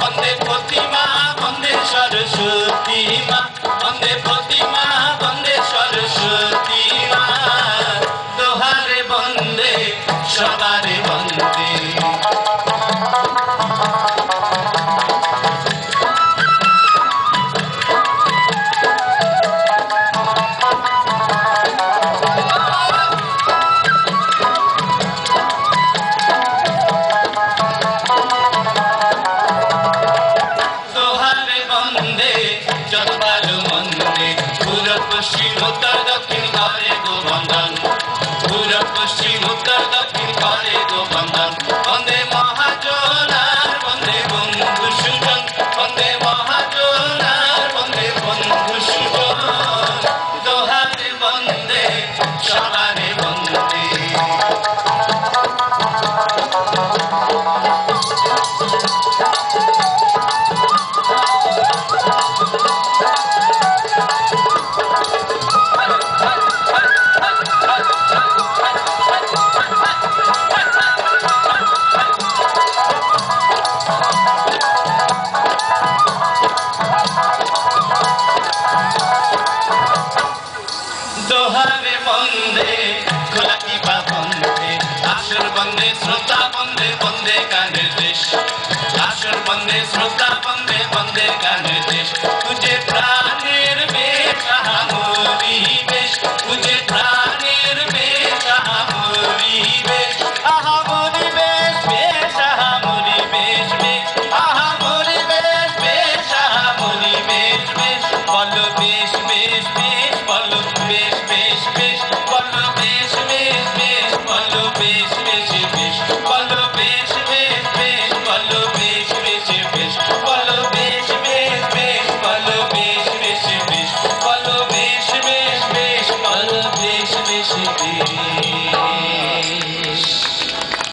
বন্দে প্রতিমা বন্দে সরস্বতী মা, বন্দে প্রতিমা বন্দে সরস্বতী মা, দোহারে বন্দে সবারে বন্দে। পশ্চিম উত্তর দক্ষিণ করে গো বন্দন, পূরব পশ্চিম উত্তর দক্ষিণ করে গো বন্দন। বন্দে মহাজনার বন্দে বন্ধু সুজন, বন্দে মহাজনার বন্দে বন্ধু সুজন, দোহারে বন্দে সবারে বন্দে। দোহারে বন্দে খোলা কিবা বন্দে, আসর বন্দে শ্রোতা বন্দে বন্দে গানের দেশ, আসর বন্দে শ্রোতা বন্দে বন্দে গানের